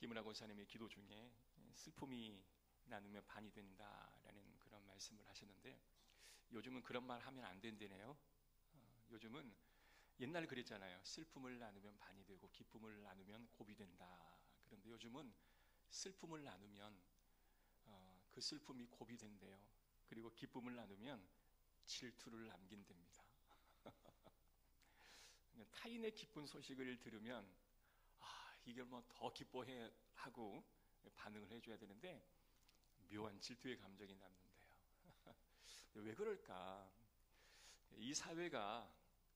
김은하 권사님의 기도 중에 슬픔이 나누면 반이 된다라는 그런 말씀을 하셨는데, 요즘은 그런 말 하면 안 된다네요. 요즘은 옛날 그랬잖아요. 슬픔을 나누면 반이 되고 기쁨을 나누면 곱이 된다. 그런데 요즘은 슬픔을 나누면 그 슬픔이 곱이 된대요. 그리고 기쁨을 나누면 질투를 남긴답니다. 타인의 기쁜 소식을 들으면 이걸 뭐 더 기뻐해 하고 반응을 해줘야 되는데 묘한 질투의 감정이 남는데요. 왜 그럴까? 이 사회가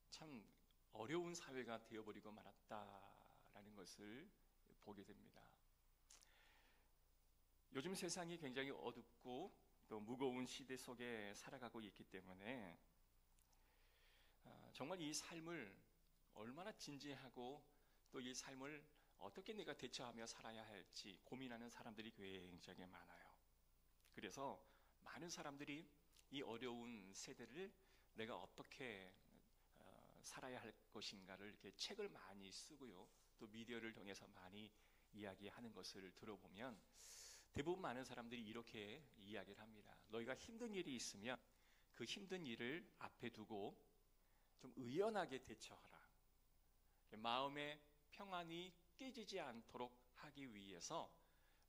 참 어려운 사회가 되어버리고 말았다라는 것을 보게 됩니다. 요즘 세상이 굉장히 어둡고 또 무거운 시대 속에 살아가고 있기 때문에 정말 이 삶을 얼마나 진지하고 또 이 삶을 어떻게 내가 대처하며 살아야 할지 고민하는 사람들이 굉장히 많아요. 그래서 많은 사람들이 이 어려운 세대를 내가 어떻게 살아야 할 것인가를 이렇게 책을 많이 쓰고요, 또 미디어를 통해서 많이 이야기하는 것을 들어보면 대부분 많은 사람들이 이렇게 이야기를 합니다. 너희가 힘든 일이 있으면 그 힘든 일을 앞에 두고 좀 의연하게 대처하라. 마음의 평안이 깨지지 않도록 하기 위해서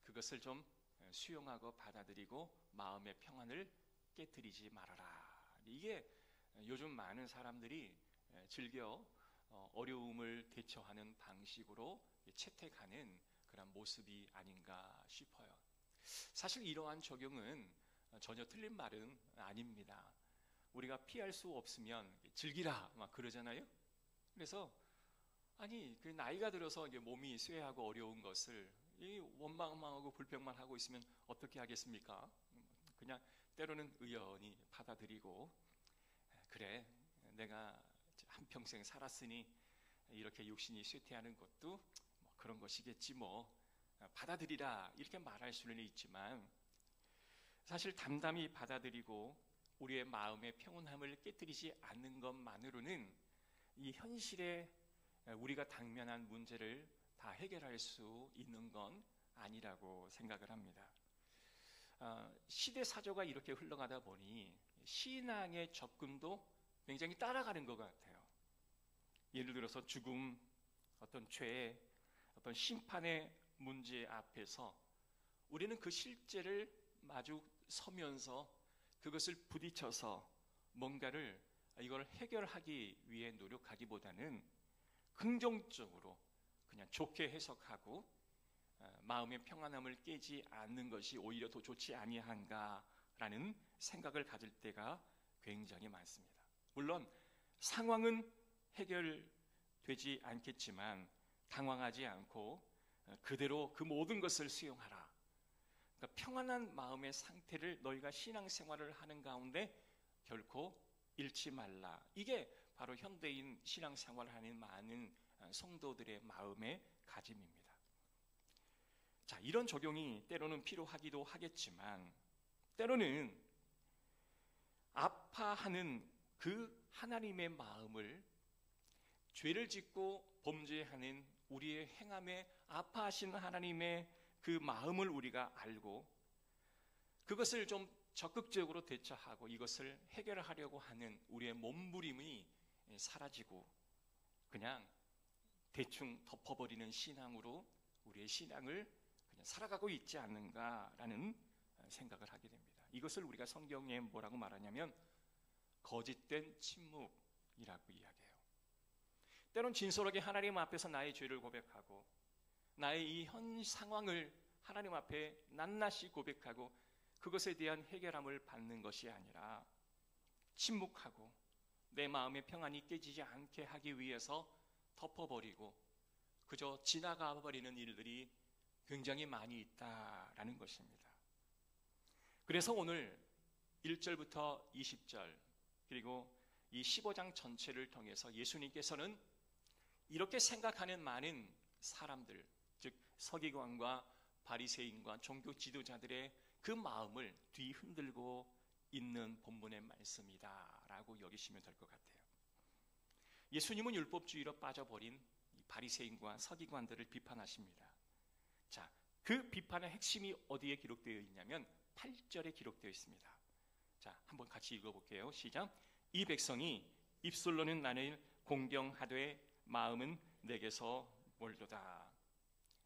그것을 좀 수용하고 받아들이고 마음의 평안을 깨트리지 말아라. 이게 요즘 많은 사람들이 즐겨 어려움을 대처하는 방식으로 채택하는 그런 모습이 아닌가 싶어요. 사실 이러한 적용은 전혀 틀린 말은 아닙니다. 우리가 피할 수 없으면 즐기라 막 그러잖아요. 그래서 아니 그 나이가 들어서 이게 몸이 쇠하고 어려운 것을 이 원망하고 불평만 하고 있으면 어떻게 하겠습니까? 그냥 때로는 의연히 받아들이고, 그래 내가 한평생 살았으니 이렇게 육신이 쇠퇴하는 것도 뭐 그런 것이겠지 뭐 받아들이라 이렇게 말할 수는 있지만, 사실 담담히 받아들이고 우리의 마음의 평온함을 깨뜨리지 않는 것만으로는 이 현실에 우리가 당면한 문제를 다 해결할 수 있는 건 아니라고 생각을 합니다. 시대 사조가 이렇게 흘러가다 보니 신앙의 접근도 굉장히 따라가는 것 같아요. 예를 들어서 죽음, 어떤 죄, 어떤 심판의 문제 앞에서 우리는 그 실제를 마주 서면서 그것을 부딪혀서 뭔가를 이걸 해결하기 위해 노력하기보다는 긍정적으로 그냥 좋게 해석하고 마음의 평안함을 깨지 않는 것이 오히려 더 좋지 아니한가라는 생각을 가질 때가 굉장히 많습니다. 물론 상황은 해결되지 않겠지만 당황하지 않고 그대로 그 모든 것을 수용하라. 그러니까 평안한 마음의 상태를 너희가 신앙생활을 하는 가운데 결코 잃지 말라. 이게 바로 현대인 신앙생활을 하는 많은 성도들의 마음의 가짐입니다. 자, 이런 적용이 때로는 필요하기도 하겠지만 때로는 아파하는 그 하나님의 마음을 죄를 짓고 범죄하는 우리의 행함에 아파하신 하나님의 그 마음을 우리가 알고 그것을 좀 적극적으로 대처하고 이것을 해결하려고 하는 우리의 몸부림이 사라지고 그냥 대충 덮어버리는 신앙으로 우리의 신앙을 그냥 살아가고 있지 않는가라는 생각을 하게 됩니다. 이것을 우리가 성경에 뭐라고 말하냐면 거짓된 침묵이라고 이야기해요. 때론 진솔하게 하나님 앞에서 나의 죄를 고백하고 나의 이 현 상황을 하나님 앞에 낱낱이 고백하고 그것에 대한 해결함을 받는 것이 아니라 침묵하고 내 마음의 평안이 깨지지 않게 하기 위해서 덮어버리고 그저 지나가 버리는 일들이 굉장히 많이 있다라는 것입니다. 그래서 오늘 1절부터 20절 그리고 이 15장 전체를 통해서 예수님께서는 이렇게 생각하는 많은 사람들, 즉 서기관과 바리새인과 종교 지도자들의 그 마음을 뒤흔들고 있는 본문의 말씀이다라고 여기시면 될 것 같아요. 예수님은 율법주의로 빠져버린 바리새인과 서기관들을 비판하십니다. 자, 그 비판의 핵심이 어디에 기록되어 있냐면 8절에 기록되어 있습니다. 자, 한번 같이 읽어볼게요. 시작. 이 백성이 입술로는 나를 공경하되 마음은 내게서 멀도다.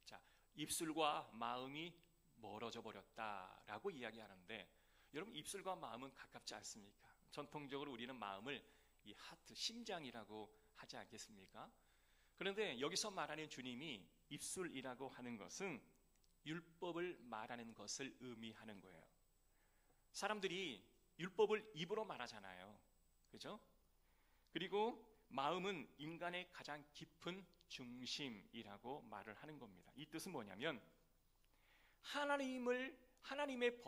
자, 입술과 마음이 멀어져 버렸다라고 이야기하는데, 여러분, 입술과 마음은 가깝지 않습니까? 전통적으로 우리는 마음을 이 하트, 심장이라고 하지 않겠습니까? 그런데 여기서 말하는 주님이 입술이라고 하는 것은 율법을 말하는 것을 의미하는 거예요. 사람들이 율법을 입으로 말하잖아요. 그죠? 그리고 마음은 인간의 가장 깊은 중심이라고 말을 하는 겁니다. 이 뜻은 뭐냐면, 하나님의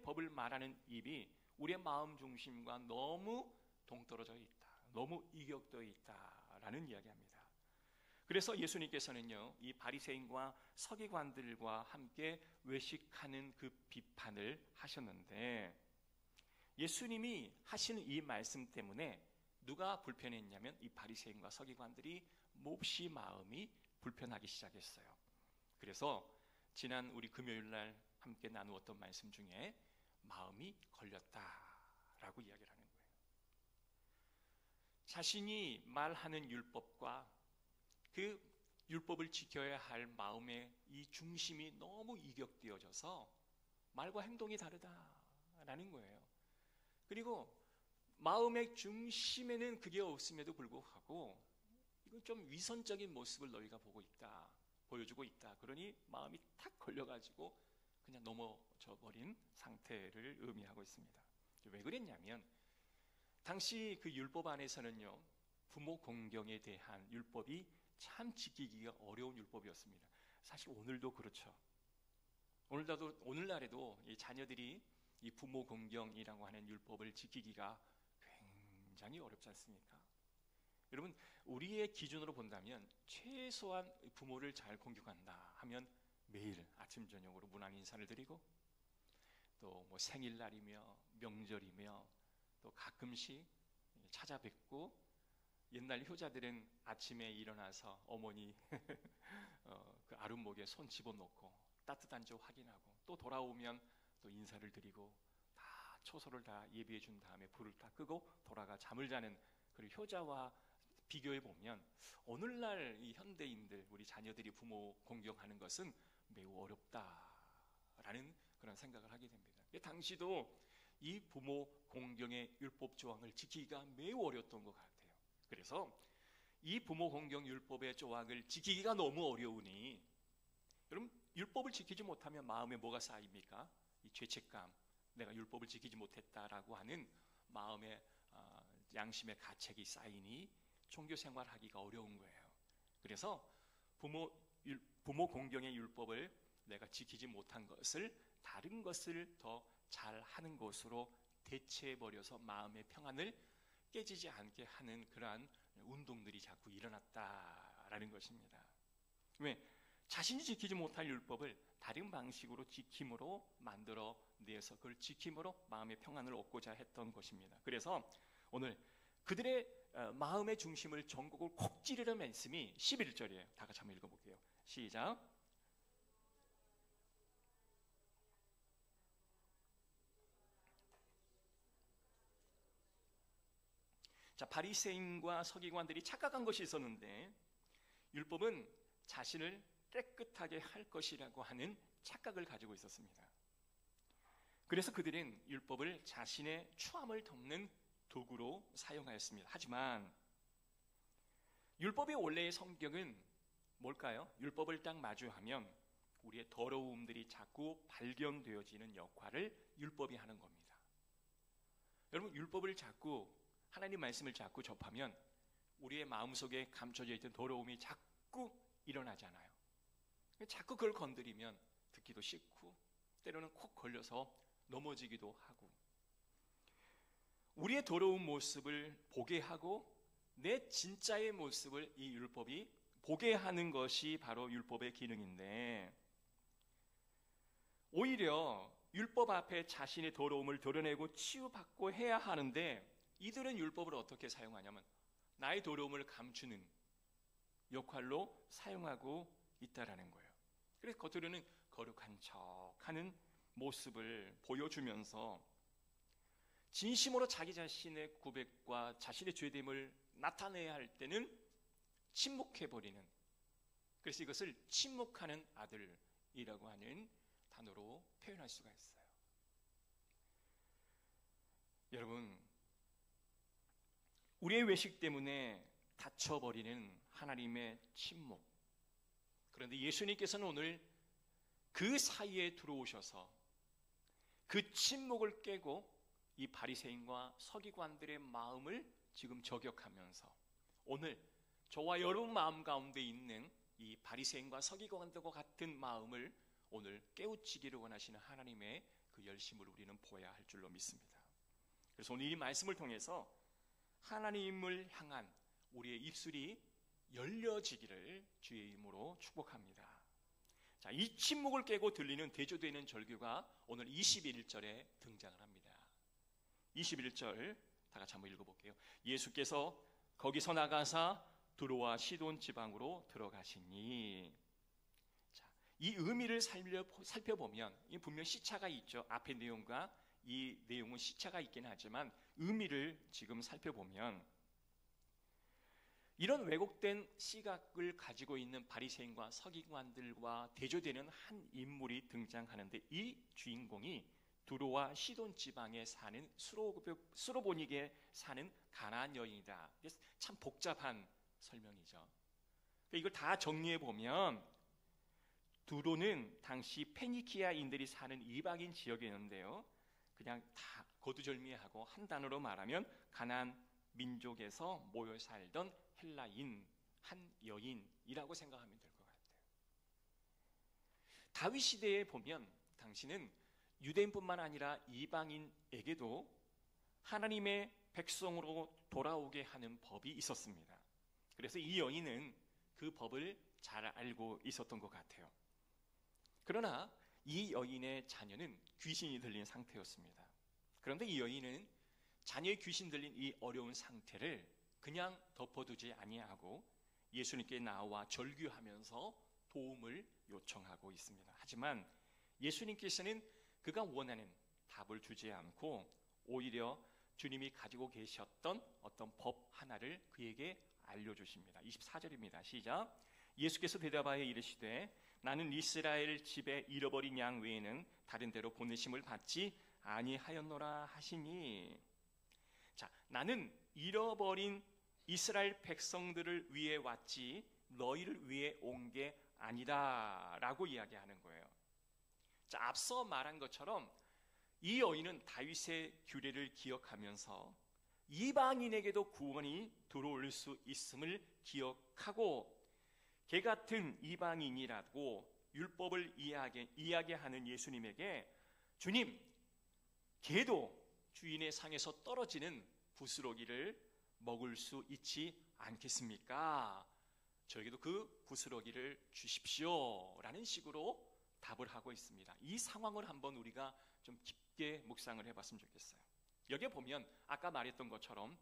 법을 말하는 입이 우리의 마음 중심과 너무 동떨어져 있다, 너무 이격되어 있다라는 이야기합니다. 그래서 예수님께서는요, 이 바리새인과 서기관들과 함께 외식하는 그 비판을 하셨는데, 예수님이 하신 이 말씀 때문에 누가 불편했냐면 이 바리새인과 서기관들이 몹시 마음이 불편하기 시작했어요. 그래서 지난 우리 금요일 날 함께 나누었던 말씀 중에 마음이 걸렸다라고 이야기를 하는 거예요. 자신이 말하는 율법과 그 율법을 지켜야 할 마음의 이 중심이 너무 이격되어져서 말과 행동이 다르다라는 거예요. 그리고 마음의 중심에는 그게 없음에도 불구하고 이건 좀 위선적인 모습을 너희가 보여주고 있다. 그러니 마음이 탁 걸려가지고 그냥 넘어져 버린 상태를 의미하고 있습니다. 왜 그랬냐면, 당시 그 율법 안에서는요, 부모 공경에 대한 율법이 참 지키기가 어려운 율법이었습니다. 사실 오늘도 그렇죠. 오늘날에도 이 자녀들이 이 부모 공경이라고 하는 율법을 지키기가 굉장히 어렵지 않습니까? 여러분, 우리의 기준으로 본다면 최소한 부모를 잘 공경한다 하면 매일 아침 저녁으로 문안 인사를 드리고, 또 뭐 생일날이며 명절이며 또 가끔씩 찾아뵙고, 옛날 효자들은 아침에 일어나서 어머니 그 아랫목에 손 집어넣고 따뜻한지 확인하고, 또 돌아오면 또 인사를 드리고, 다 초소를 다 예비해 준 다음에 불을 다 끄고 돌아가 잠을 자는 그 효자와 비교해 보면, 오늘날 이 현대인들, 우리 자녀들이 부모 공경하는 것은 매우 어렵다라는 그런 생각을 하게 됩니다. 당시도 이 부모 공경의 율법 조항을 지키기가 매우 어려웠던 것 같아요. 그래서 이 부모 공경 율법의 조항을 지키기가 너무 어려우니, 여러분, 율법을 지키지 못하면 마음에 뭐가 쌓입니까? 이 죄책감, 내가 율법을 지키지 못했다라고 하는 마음의 양심의 가책이 쌓이니 종교 생활하기가 어려운 거예요. 그래서 부모 공경의 율법을 내가 지키지 못한 것을 다른 것을 더 잘하는 것으로 대체해버려서 마음의 평안을 깨지지 않게 하는 그러한 운동들이 자꾸 일어났다라는 것입니다. 왜? 자신이 지키지 못할 율법을 다른 방식으로 지킴으로 만들어내서 그걸 지킴으로 마음의 평안을 얻고자 했던 것입니다. 그래서 오늘 그들의 마음의 중심을 전곡을 콕 찌르는 말씀이 11절이에요. 다 같이 한번 읽어볼게요. 시작. 자, 바리새인과 서기관들이 착각한 것이 있었는데, 율법은 자신을 깨끗하게 할 것이라고 하는 착각을 가지고 있었습니다. 그래서 그들은 율법을 자신의 추함을 덮는 도구로 사용하였습니다. 하지만 율법의 원래의 성격은 뭘까요? 율법을 딱 마주하면 우리의 더러움들이 자꾸 발견되어지는 역할을 율법이 하는 겁니다. 여러분, 율법을 자꾸, 하나님 말씀을 자꾸 접하면 우리의 마음속에 감춰져 있던 더러움이 자꾸 일어나잖아요. 자꾸 그걸 건드리면 듣기도 싫고, 때로는 콕 걸려서 넘어지기도 하고, 우리의 더러운 모습을 보게 하고 내 진짜의 모습을 이 율법이 보게 하는 것이 바로 율법의 기능인데, 오히려 율법 앞에 자신의 더러움을 드러내고 치유받고 해야 하는데, 이들은 율법을 어떻게 사용하냐면 나의 더러움을 감추는 역할로 사용하고 있다라는 거예요. 그래서 겉으로는 거룩한 척하는 모습을 보여주면서 진심으로 자기 자신의 고백과 자신의 죄됨을 나타내야 할 때는 침묵해버리는, 그래서 이것을 침묵하는 아들이라고 하는 단어로 표현할 수가 있어요. 여러분, 우리의 외식 때문에 닫혀버리는 하나님의 침묵, 그런데 예수님께서는 오늘 그 사이에 들어오셔서 그 침묵을 깨고 이 바리새인과 서기관들의 마음을 지금 저격하면서 오늘 저와 여러분 마음 가운데 있는 이 바리새인과 서기관들과 같은 마음을 오늘 깨우치기를 원하시는 하나님의 그 열심을 우리는 보아야 할 줄로 믿습니다. 그래서 오늘 이 말씀을 통해서 하나님을 향한 우리의 입술이 열려지기를 주의 이름으로 축복합니다. 자, 이 침묵을 깨고 들리는 대조되는 절규가 오늘 21절에 등장을 합니다. 21절 다 같이 한번 읽어볼게요. 예수께서 거기서 나가사 두로와 시돈 지방으로 들어가시니. 자, 이 의미를 살펴보면 분명 시차가 있죠. 앞의 내용과 이 내용은 시차가 있긴 하지만 의미를 지금 살펴보면 이런 왜곡된 시각을 가지고 있는 바리새인과 서기관들과 대조되는 한 인물이 등장하는데 이 주인공이 두로와 시돈 지방에 사는 수로보닉에 사는 가나안 여인이다. 참 복잡한 설명이죠. 이걸 다 정리해 보면 두로는 당시 페니키아인들이 사는 이방인 지역이었는데요. 그냥 다 거두절미하고 한 단어로 말하면 가나안 민족에서 모여 살던 헬라인 한 여인이라고 생각하면 될 것 같아요. 다윗 시대에 보면 당시는 유대인뿐만 아니라 이방인에게도 하나님의 백성으로 돌아오게 하는 법이 있었습니다. 그래서 이 여인은 그 법을 잘 알고 있었던 것 같아요. 그러나 이 여인의 자녀는 귀신이 들린 상태였습니다. 그런데 이 여인은 자녀의 귀신 들린 이 어려운 상태를 그냥 덮어두지 아니하고 예수님께 나와 절규하면서 도움을 요청하고 있습니다. 하지만 예수님께서는 그가 원하는 답을 주지 않고 오히려 주님이 가지고 계셨던 어떤 법 하나를 그에게 알려주십니다. 24절입니다. 시작. 예수께서 대답하여 이르시되 나는 이스라엘 집에 잃어버린 양 외에는 다른 데로 보내심을 받지 아니하였노라 하시니. 자, 나는 잃어버린 이스라엘 백성들을 위해 왔지 너희를 위해 온 게 아니다 라고 이야기하는 거예요. 자, 앞서 말한 것처럼 이 여인은 다윗의 규례를 기억하면서 이방인에게도 구원이 들어올 수 있음을 기억하고 걔 같은 이방인이라고 율법을 이야기하는 예수님에게 주님, 걔도 주인의 상에서 떨어지는 부스러기를 먹을 수 있지 않겠습니까? 저에게도 그 부스러기를 주십시오 라는 식으로 답을 하고 있습니다. 이 상황을 한번 우리가 좀 깊게 묵상을 해봤으면 좋겠어요. 여기에 보면 아까 말했던 것처럼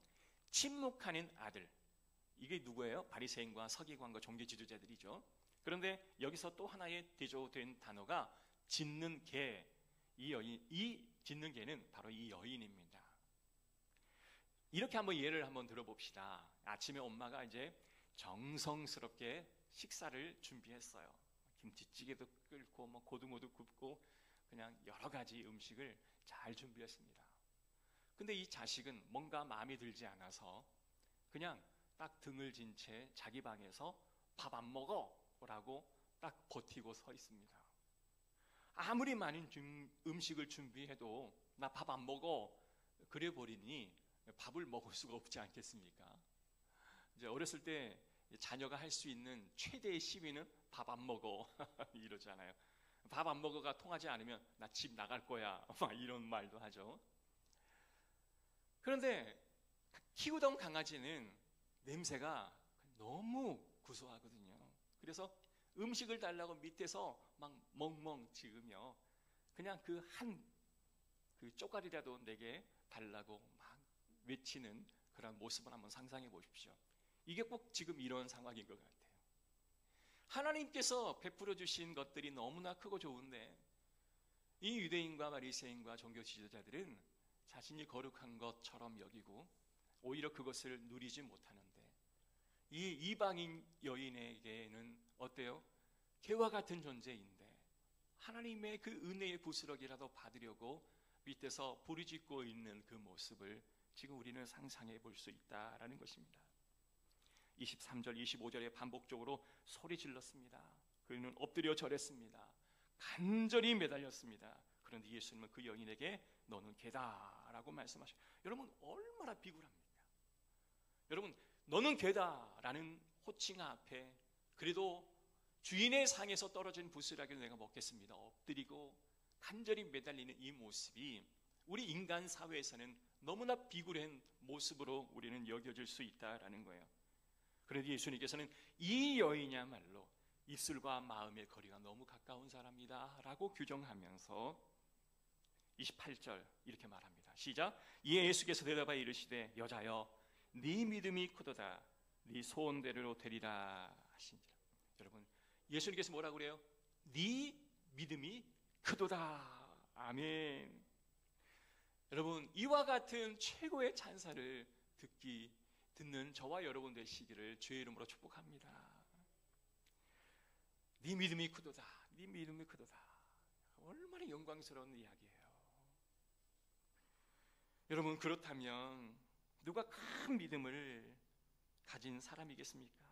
침묵하는 아들, 이게 누구예요? 바리새인과 서기관과 종교 지도자들이죠. 그런데 여기서 또 하나의 대조된 단어가 짖는 개, 이 짖는 개는 바로 이 여인입니다. 이렇게 한번 예를 한번 들어봅시다. 아침에 엄마가 이제 정성스럽게 식사를 준비했어요. 김치찌개도 끓고 고등어도 굽고 그냥 여러 가지 음식을 잘 준비했습니다. 근데 이 자식은 뭔가 마음에 들지 않아서 그냥 딱 등을 진 채 자기 방에서 밥 안 먹어 라고 딱 버티고 서 있습니다. 아무리 많은 음식을 준비해도 나 밥 안 먹어 그래 버리니 밥을 먹을 수가 없지 않겠습니까? 이제 어렸을 때 자녀가 할 수 있는 최대의 시위는 밥 안 먹어 이러잖아요. 밥 안 먹어가 통하지 않으면 나 집 나갈 거야 막 이런 말도 하죠. 그런데 키우던 강아지는 냄새가 너무 구수하거든요. 그래서 음식을 달라고 밑에서 막 멍멍 지으며 그냥 그 쪼가리라도 내게 달라고 막 외치는 그런 모습을 한번 상상해 보십시오. 이게 꼭 지금 이런 상황인 것 같아요. 하나님께서 베풀어 주신 것들이 너무나 크고 좋은데 이 유대인과 바리새인과 종교 지도자들은 자신이 거룩한 것처럼 여기고 오히려 그것을 누리지 못하는데, 이 이방인 여인에게는 어때요? 개와 같은 존재인데 하나님의 그 은혜의 부스러기라도 받으려고 밑에서 부르짖고 있는 그 모습을 지금 우리는 상상해 볼 수 있다라는 것입니다. 23절, 25절에 반복적으로 소리 질렀습니다. 그는 엎드려 절했습니다. 간절히 매달렸습니다. 그런데 예수님은 그 여인에게 너는 개다라고 말씀하셔요. 여러분, 얼마나 비굴합니까? 여러분, 너는 개다라는 호칭 앞에 그래도 주인의 상에서 떨어진 부스러기를 내가 먹겠습니다, 엎드리고 간절히 매달리는 이 모습이 우리 인간 사회에서는 너무나 비굴한 모습으로 우리는 여겨질 수 있다라는 거예요. 그런데 예수님께서는 이 여인이야말로 입술과 마음의 거리가 너무 가까운 사람이다 라고 규정하면서 28절 이렇게 말합니다. 시작. 이에 예수께서 대답하여 이르시되 여자여 네 믿음이 크도다, 네 소원대로 되리라 하시니라. 여러분, 예수님께서 뭐라고 그래요? 네 믿음이 크도다. 아멘. 여러분, 이와 같은 최고의 찬사를 듣는 저와 여러분 되시기를 주의 이름으로 축복합니다. 네 믿음이 크도다, 네 믿음이 크도다. 얼마나 영광스러운 이야기예요. 여러분, 그렇다면 누가 큰 믿음을 가진 사람이겠습니까?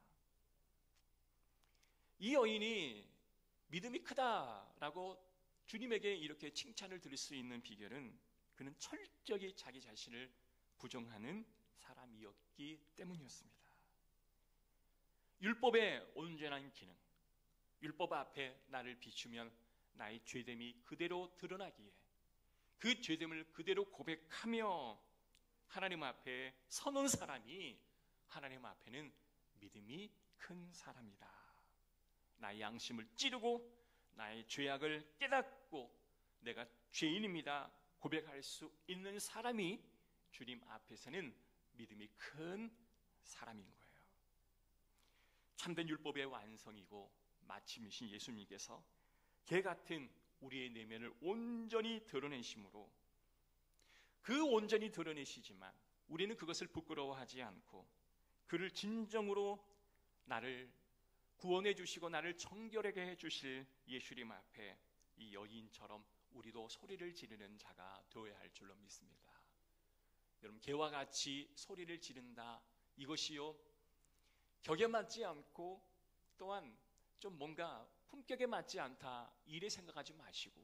이 여인이 믿음이 크다라고 주님에게 이렇게 칭찬을 들을 수 있는 비결은 그는 철저히 자기 자신을 부정하는 사람이었기 때문이었습니다. 율법의 온전한 기능, 율법 앞에 나를 비추면 나의 죄됨이 그대로 드러나기에 그 죄됨을 그대로 고백하며 하나님 앞에 서는 사람이 하나님 앞에는 믿음이 큰 사람이다. 나의 양심을 찌르고 나의 죄악을 깨닫고 내가 죄인입니다 고백할 수 있는 사람이 주님 앞에서는 믿음이 큰 사람인 거예요. 참된 율법의 완성이고 마침이신 예수님께서 개 같은 우리의 내면을 온전히 드러내심으로 그 온전히 드러내시지만 우리는 그것을 부끄러워하지 않고 그를 진정으로 나를 구원해 주시고 나를 정결하게 해 주실 예수님 앞에 이 여인처럼 우리도 소리를 지르는 자가 되어야 할 줄로 믿습니다. 여러분, 개와 같이 소리를 지른다, 이것이요 격에 맞지 않고 또한 좀 뭔가 품격에 맞지 않다 이래 생각하지 마시고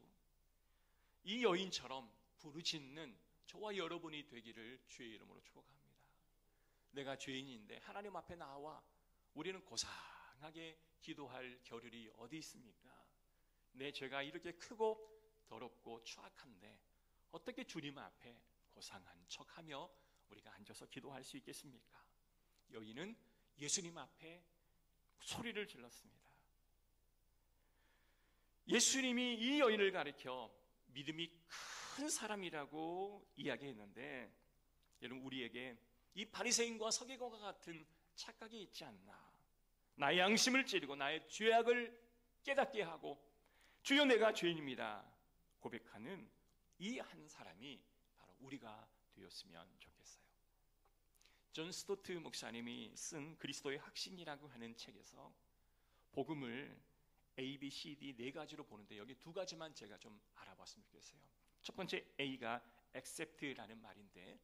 이 여인처럼 부르짖는 저와 여러분이 되기를 주의 이름으로 축복합니다. 내가 죄인인데 하나님 앞에 나와 우리는 고상하게 기도할 겨를이 어디 있습니까? 내 죄가 이렇게 크고 더럽고 추악한데 어떻게 주님 앞에 고상한 척하며 우리가 앉아서 기도할 수 있겠습니까? 여인은 예수님 앞에 소리를 질렀습니다. 예수님이 이 여인을 가리켜 믿음이 큰 사람이라고 이야기했는데 여러분, 우리에게 이 바리새인과 서기관과 같은 착각이 있지 않나? 나의 양심을 찌르고 나의 죄악을 깨닫게 하고 주여 내가 죄인입니다 고백하는 이 한 사람이 바로 우리가 되었으면 좋겠어요. 존 스토트 목사님이 쓴 그리스도의 확신이라고 하는 책에서 복음을 A, B, C, D 네 가지로 보는데 여기 두 가지만 제가 좀 알아봤으면 좋겠어요. 첫 번째 A가 accept라는 말인데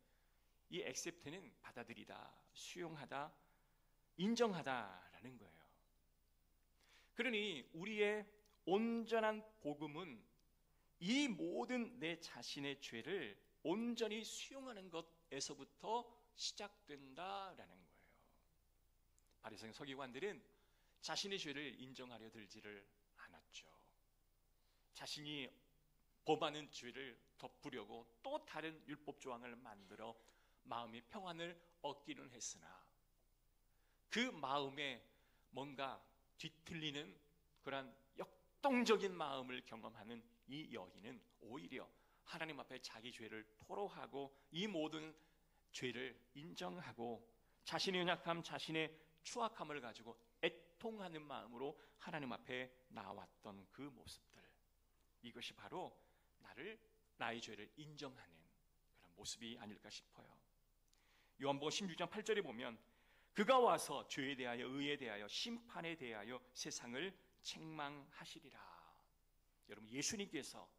이 accept는 받아들이다, 수용하다, 인정하다라는 거예요. 그러니 우리의 온전한 복음은 이 모든 내 자신의 죄를 온전히 수용하는 것에서부터 시작된다라는 거예요. 바리새인 서기관들은 자신의 죄를 인정하려 들지를 않았죠. 자신이 범하는 죄를 덮으려고 또 다른 율법 조항을 만들어 마음의 평안을 얻기는 했으나 그 마음에 뭔가 뒤틀리는 그런 역동적인 마음을 경험하는 이 여인은 오히려 하나님 앞에 자기 죄를 토로하고 이 모든 죄를 인정하고 자신의 연약함, 자신의 추악함을 가지고 애통하는 마음으로 하나님 앞에 나왔던 그 모습들, 이것이 바로 나의 죄를 인정하는 그런 모습이 아닐까 싶어요. 요한복음 16장 8절에 보면 그가 와서 죄에 대하여 의에 대하여 심판에 대하여 세상을 책망하시리라. 여러분, 예수님께서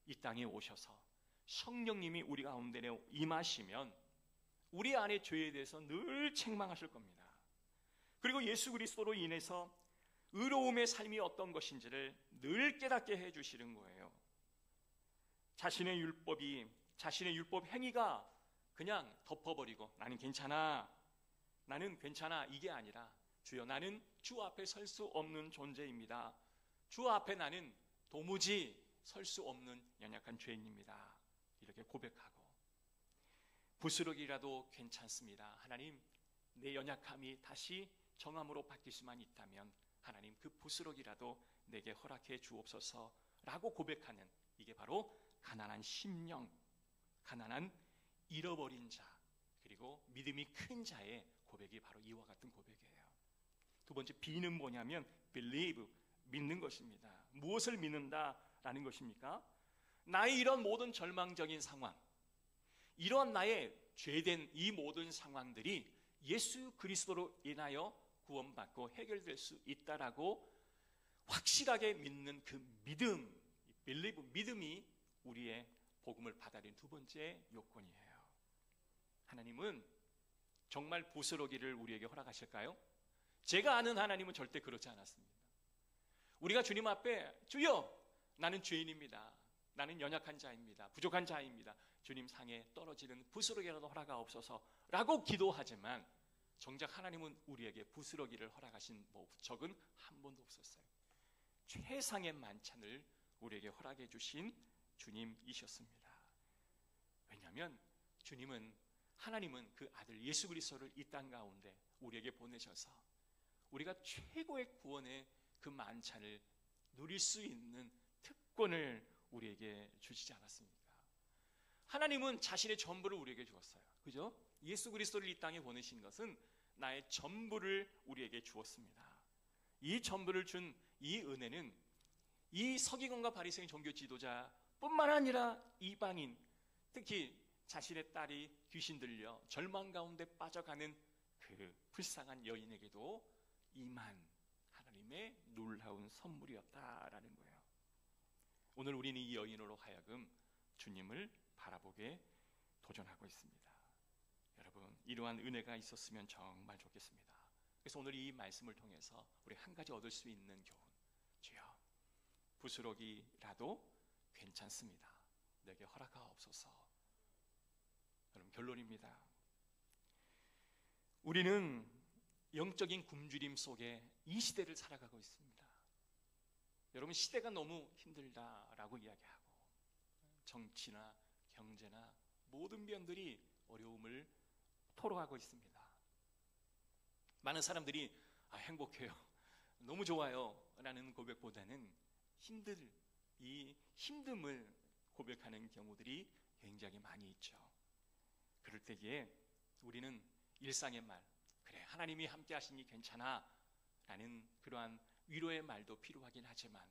이 땅에 오셔서 성령님이 우리 가운데 임하시면 우리 안의 죄에 대해서 늘 책망하실 겁니다. 그리고 예수 그리스도로 인해서 의로움의 삶이 어떤 것인지를 늘 깨닫게 해주시는 거예요. 자신의 율법 행위가 그냥 덮어버리고 나는 괜찮아 이게 아니라 주여, 나는 주 앞에 설 수 없는 존재입니다. 주 앞에 나는 도무지 설 수 없는 연약한 죄인입니다. 이렇게 고백하고, 부스러기라도 괜찮습니다. 하나님, 내 연약함이 다시 정함으로 바뀔 수만 있다면 하나님, 그 부스러기라도 내게 허락해 주옵소서라고 고백하는, 이게 바로 가난한 심령, 가난한 잃어버린 자, 그리고 믿음이 큰 자의 고백이 바로 이와 같은 고백이에요. 두 번째 B는 뭐냐면 believe, 믿는 것입니다. 무엇을 믿는다라는 것입니까? 나의 이런 모든 절망적인 상황, 이런 나의 죄된 이 모든 상황들이 예수 그리스도로 인하여 구원받고 해결될 수 있다라고 확실하게 믿는 그 믿음, believe, 믿음이 우리의 복음을 받아들이는 두 번째 요건이에요. 하나님은 정말 부스러기를 우리에게 허락하실까요? 제가 아는 하나님은 절대 그렇지 않았습니다. 우리가 주님 앞에 주여, 나는 죄인입니다. 나는 연약한 자입니다. 부족한 자입니다. 주님 상에 떨어지는 부스러기라도 허락하옵소서라고 기도하지만 정작 하나님은 우리에게 부스러기를 허락하신 적은 한 번도 없었어요. 최상의 만찬을 우리에게 허락해 주신 주님이셨습니다. 왜냐하면 하나님은 그 아들 예수 그리스도를 이 땅 가운데 우리에게 보내셔서 우리가 최고의 구원의 그 만찬을 누릴 수 있는 특권을 우리에게 주시지 않았습니까? 하나님은 자신의 전부를 우리에게 주었어요. 그죠? 예수 그리스도를 이 땅에 보내신 것은 나의 전부를 우리에게 주었습니다. 이 전부를 준 이 은혜는 이 서기관과 바리새인 종교 지도자뿐만 아니라 이방인, 특히 자신의 딸이 귀신 들려 절망 가운데 빠져가는 그 불쌍한 여인에게도 임한 하나님의 놀라운 선물이었다라는 거예요. 오늘 우리는 이 여인으로 하여금 주님을 바라보게 도전하고 있습니다. 여러분, 이러한 은혜가 있었으면 정말 좋겠습니다. 그래서 오늘 이 말씀을 통해서 우리 한 가지 얻을 수 있는 교훈, 주여, 부스러기라도 괜찮습니다. 내게 허락하옵소서. 여러분, 결론입니다. 우리는 영적인 굶주림 속에 이 시대를 살아가고 있습니다. 여러분, 시대가 너무 힘들다라고 이야기하고 정치나 경제나 모든 면들이 어려움을 토로하고 있습니다. 많은 사람들이 행복해요, 너무 좋아요 라는 고백보다는 이 힘듦을 고백하는 경우들이 굉장히 많이 있죠. 그럴 때에 우리는 일상의 말, 그래 하나님이 함께 하시니 괜찮아 라는 그러한 위로의 말도 필요하긴 하지만,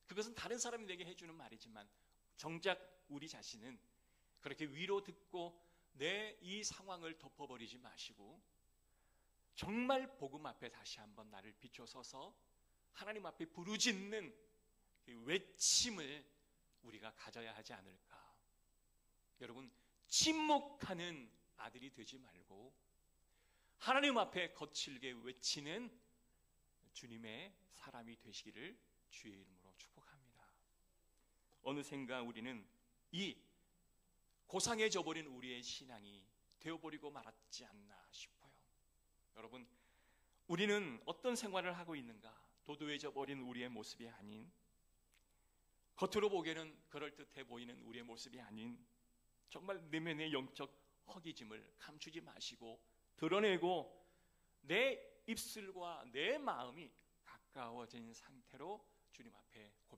그것은 다른 사람이 내게 해주는 말이지만 정작 우리 자신은 그렇게 위로 듣고 내 이 상황을 덮어버리지 마시고 정말 복음 앞에 다시 한번 나를 비춰서서 하나님 앞에 부르짖는 그 외침을 우리가 가져야 하지 않을까. 여러분, 침묵하는 아들이 되지 말고 하나님 앞에 거칠게 외치는 주님의 사람이 되시기를 주의 이름으로 축복합니다. 어느샌가 우리는 이 고상해져버린 우리의 신앙이 되어버리고 말았지 않나 싶어요. 여러분, 우리는 어떤 생활을 하고 있는가? 도도해져 버린 우리의 모습이 아닌, 겉으로 보기에는 그럴듯해 보이는 우리의 모습이 아닌, 정말 내면의 영적 허기짐을 감추지 마시고 드러내고 내 입술과 내 마음이 가까워진 상태로 주님 앞에 고백하는